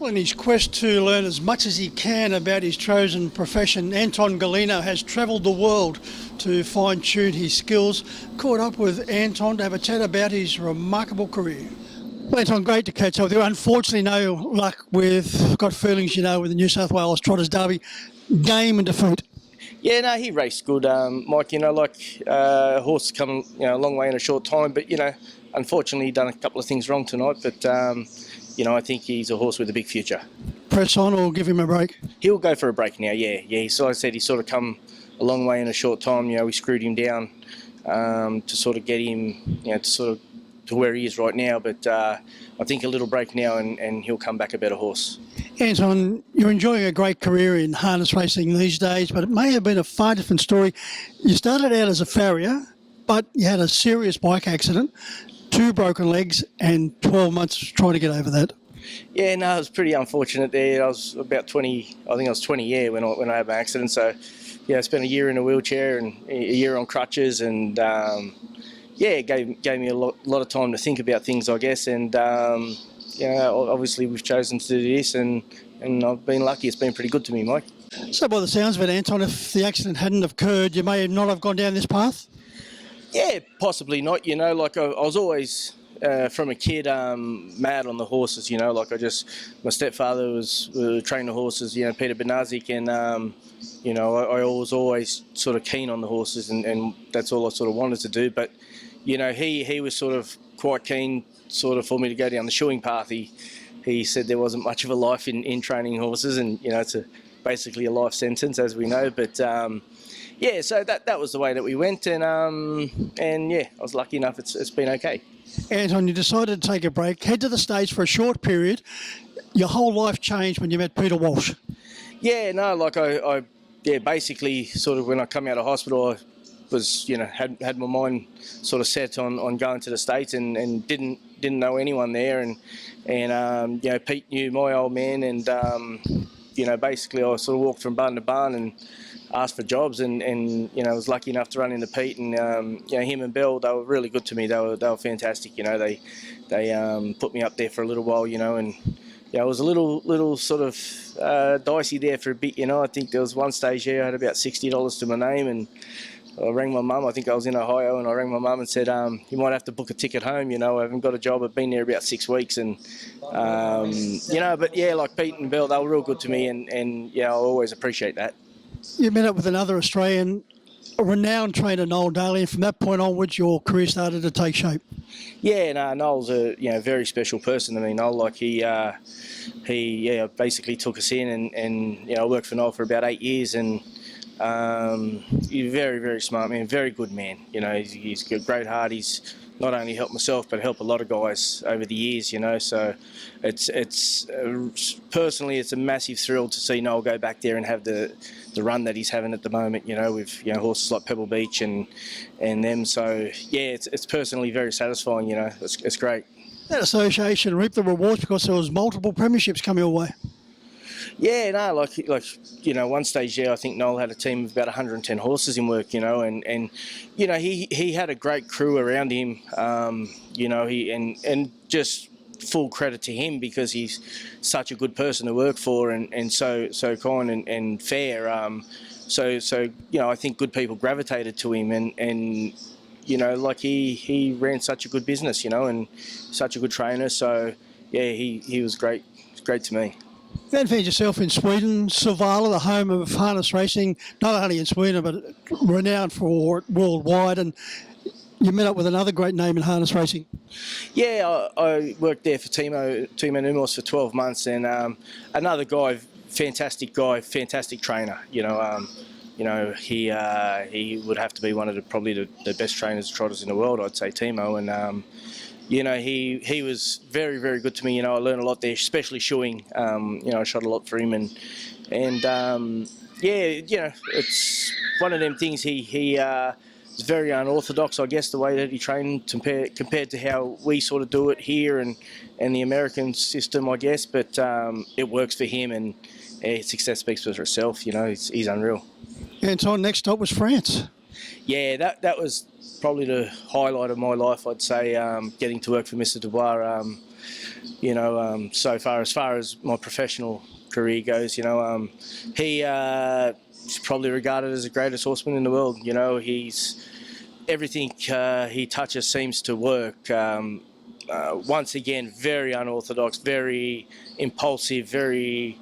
Well, in his quest to learn as much as he can about his chosen profession, Anton Golino has travelled the world to fine-tune his skills. Caught up with Anton to have a chat about his remarkable career. Well, Anton, great to catch up with you. Unfortunately, no luck with, got feelings, with the New South Wales Trotters Derby, game and defeat. Yeah, no, he raced good, Mike. Horse come a long way in a short time, but unfortunately, he done a couple of things wrong tonight. But I think he's a horse with a big future. Press on or give him a break? He'll go for a break now. Yeah. So I said he sort of come a long way in a short time. We screwed him down to sort of get him, to where he is right now. But I think a little break now, and he'll come back a better horse. Anton, you're enjoying a great career in harness racing these days, but it may have been a far different story. You started out as a farrier, but you had a serious bike accident, 2 broken legs, and 12 months trying to get over that. Yeah, no, it was pretty unfortunate there. I was about 20, I think I was 20 when I had my accident. So, I spent a year in a wheelchair and a year on crutches, and it gave me a lot of time to think about things, I guess. And obviously we've chosen to do this, and I've been lucky. It's been pretty good to me, Mike. So by the sounds of it, Anton, if the accident hadn't occurred, you may not have gone down this path? Yeah, possibly not. I was always, from a kid, mad on the horses, my stepfather was training the horses, Peter Benazik, and, I was always sort of keen on the horses, and that's all I sort of wanted to do. But, he was sort of quite keen sort of for me to go down the shoeing path. He said there wasn't much of a life in training horses, and, it's basically a life sentence, as we know. But, so that was the way that we went, and I was lucky enough. It's been okay. Anton, you decided to take a break, head to the States for a short period. Your whole life changed when you met Peter Walsh. Yeah, no, I basically sort of when I come out of hospital, I was, had my mind sort of set on going to the States, and didn't know anyone there, and Pete knew my old man, and basically I sort of walked from barn to barn and asked for jobs, and I was lucky enough to run into Pete, and him and Bill, they were really good to me. They were fantastic. They put me up there for a little while, and it was a little sort of dicey there for a bit. I think there was one stage here I had about $60 to my name, and I rang my mum. I think I was in Ohio, and I rang my mum and said, you might have to book a ticket home. I haven't got a job. I've been there about 6 weeks, and but yeah, like Pete and Bill, they were real good to me, and I always appreciate that. You met up with another Australian, a renowned trainer, Noel Daley, and from that point onwards, your career started to take shape. Yeah, no, Noel's a very special person to me. Noel, he basically took us in, and I worked for Noel for about 8 years, and he's a very, very smart man, very good man. He's got a great heart. He's not only helped myself, but helped a lot of guys over the years. So it's personally, it's a massive thrill to see Noel go back there and have the run that he's having at the moment. With horses like Pebble Beach and them. So yeah, it's personally very satisfying. It's great. That association reaped the rewards because there was multiple premierships coming your way. Yeah, no, one stage there, I think Noel had a team of about 110 horses in work, and he had a great crew around him, and just full credit to him because he's such a good person to work for, and so kind and fair. So I think good people gravitated to him, and he ran such a good business, and such a good trainer. So yeah, he was great to me. Then found yourself in Sweden, Solvalla, the home of harness racing, not only in Sweden but renowned for it worldwide, and you met up with another great name in harness racing. Yeah, I worked there for Timo Numos for 12 months, and another guy, fantastic trainer. He would have to be one of probably the best trainers, trotters in the world, I'd say, Timo, and he was very, very good to me. I learned a lot there, especially shoeing. I shot a lot for him, and it's one of them things. He was very unorthodox, I guess, the way that he trained compared to how we sort of do it here and the American system, I guess. But it works for him, and success speaks for itself. He's unreal. Anton, next stop was France. Yeah, that was probably the highlight of my life, I'd say, getting to work for Mr. Dubois. so far as my professional career goes, he's probably regarded as the greatest horseman in the world. He's everything he touches seems to work. Once again, very unorthodox, very impulsive, very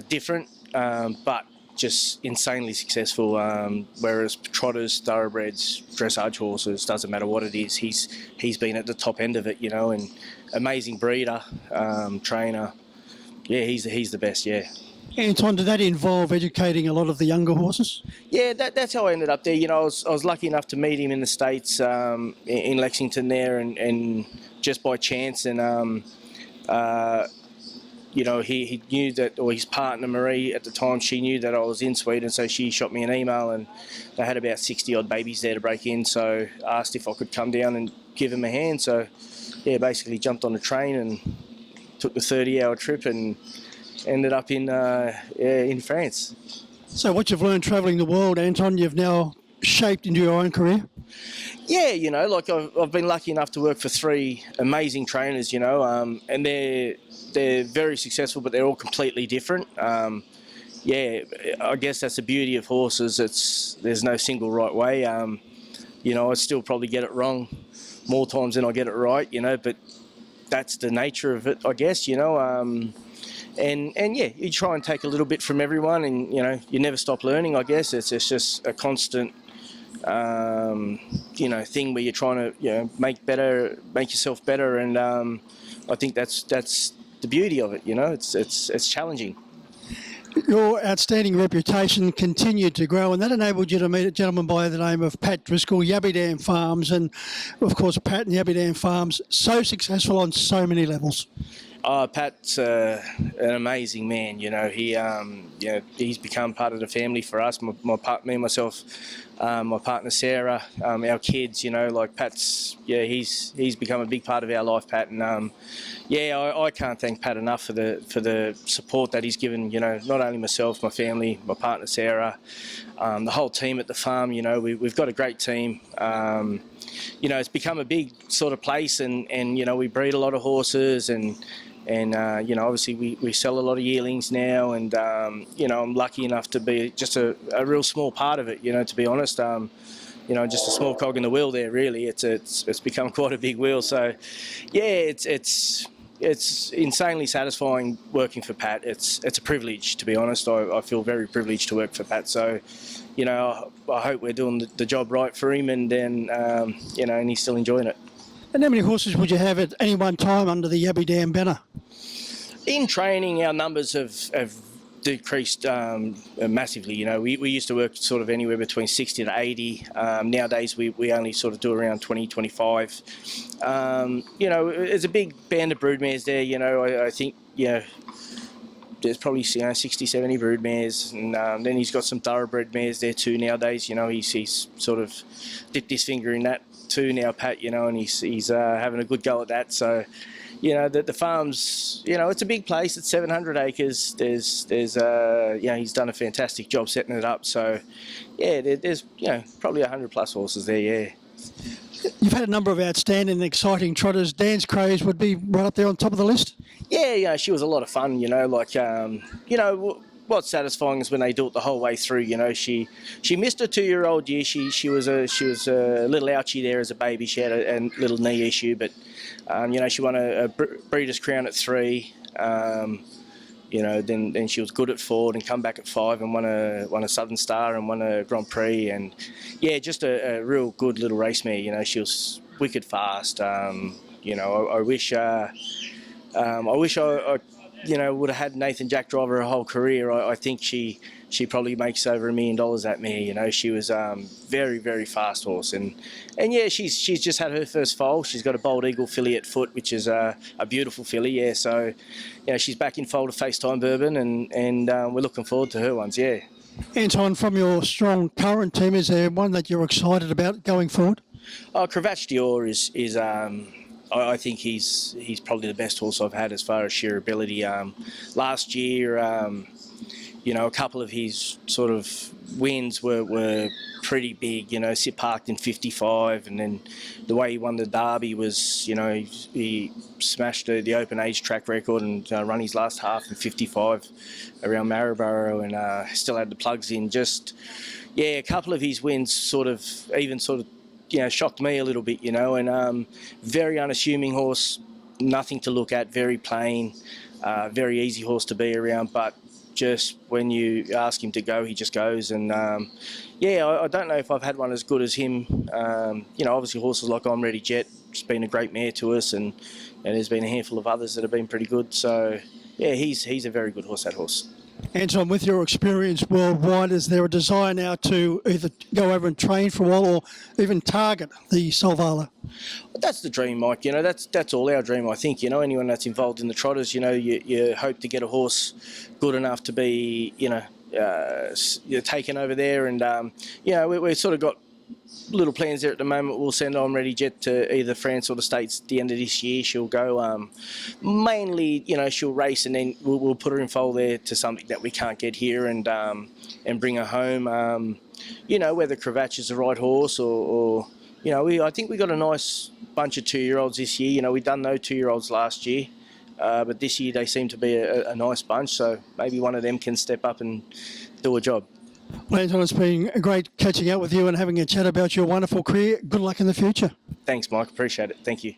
different, but just insanely successful. Whereas trotters, thoroughbreds, dressage horses, doesn't matter what it is, he's been at the top end of it, and amazing breeder, trainer. Yeah, he's the best. Yeah. Anton, did that involve educating a lot of the younger horses? Yeah, that's how I ended up there. I was lucky enough to meet him in the States, in Lexington there, and just by chance, and he knew that, or his partner Marie at the time, she knew that I was in Sweden, so she shot me an email, and they had about 60 odd babies there to break in, so asked if I could come down and give him a hand. So yeah, basically jumped on a train and took the 30-hour trip and ended up in France. So what you've learned travelling the world, Anton, you've now shaped into your own career? Yeah, I've been lucky enough to work for 3 amazing trainers, and they're very successful, but they're all completely different. Yeah, I guess that's the beauty of horses. There's no single right way. I still probably get it wrong more times than I get it right, but that's the nature of it, I guess, And yeah, you try and take a little bit from everyone, and you never stop learning. I guess it's just a constant, thing where you're trying to make yourself better, and I think that's the beauty of it. It's challenging. Your outstanding reputation continued to grow, and that enabled you to meet a gentleman by the name of Pat Driscoll, Yabby Dam Farms, and of course Pat and Yabby Dam Farms, so successful on so many levels. Pat's an amazing man. He's become part of the family for us. Me and myself, my partner Sarah, our kids. Pat's. Yeah, he's become a big part of our life, Pat. And I can't thank Pat enough for the support that he's given. Not only myself, my family, my partner Sarah, the whole team at the farm. We've got a great team. It's become a big sort of place, and we breed a lot of horses, and obviously we sell a lot of yearlings now, and I'm lucky enough to be just a real small part of it. To be honest, just a small cog in the wheel there. Really, it's become quite a big wheel. So, yeah, it's insanely satisfying working for Pat. It's a privilege, to be honest. I feel very privileged to work for Pat. So, I hope we're doing the job right for him, and then and he's still enjoying it. And how many horses would you have at any one time under the Yabby Dam banner? In training, our numbers have decreased massively. We used to work sort of anywhere between 60 to 80. Nowadays, we only sort of do around 20, 25. There's a big band of broodmares there. I think, there's probably 60, 70 broodmares, and then he's got some thoroughbred mares there too nowadays. He's sort of dipped his finger in that too now, Pat, and he's having a good go at that. So, the farm's, it's a big place. It's 700 acres. There's he's done a fantastic job setting it up. So, yeah, there's, probably 100 plus horses there, yeah. You've had a number of outstanding and exciting trotters. Dan's Craze would be right up there on top of the list? Yeah, she was a lot of fun, what's satisfying is when they do it the whole way through. She missed her 2-year-old year. She was a little ouchy there as a baby. She had a little knee issue, but she won a Breeders' Crown at 3. Then she was good at 4 and come back at 5 and won a Southern Star and won a Grand Prix, and yeah, just a real good little race mare. She was wicked fast. I wish I would have had Nathan Jack driver her whole career. I think she probably makes over $1 million that mare. She was very, very fast horse, and yeah, she's just had her first foal. She's got a Bold Eagle filly at foot, which is a beautiful filly. Yeah, so she's back in foal to FaceTime Bourbon, and we're looking forward to her ones. Yeah. Anton, from your strong current team, is there one that you're excited about going forward? Cravache Dior is I think he's probably the best horse I've had as far as sheer ability. Last year, a couple of his sort of wins were pretty big. Sit parked in 55, and then the way he won the Derby was, he smashed the open age track record and run his last half in 55 around Maryborough, and still had the plugs in. A couple of his wins shocked me a little bit, and very unassuming horse, nothing to look at, very plain, very easy horse to be around, but just when you ask him to go, he just goes. And I don't know if I've had one as good as him. Obviously horses like I'm Ready Jet, it's been a great mare to us, and there's been a handful of others that have been pretty good. So yeah, he's a very good horse, that horse. Anton, with your experience worldwide, is there a desire now to either go over and train for a while or even target the Solvala? That's the dream, Mike. That's all our dream, I think. Anyone that's involved in the trotters, you hope to get a horse good enough to be, taken over there. And, we've sort of got little plans there at the moment. We'll send on Ready Jet to either France or the States at the end of this year. She'll go mainly, she'll race, and then we'll put her in foal there to something that we can't get here, and bring her home. Whether Cravatch is the right horse or I think we got a nice bunch of 2-year-olds this year. We done no 2-year-olds last year, but this year they seem to be a nice bunch. So maybe one of them can step up and do a job. Well, Anton, it's been great catching up with you and having a chat about your wonderful career. Good luck in the future. Thanks, Mike. Appreciate it. Thank you.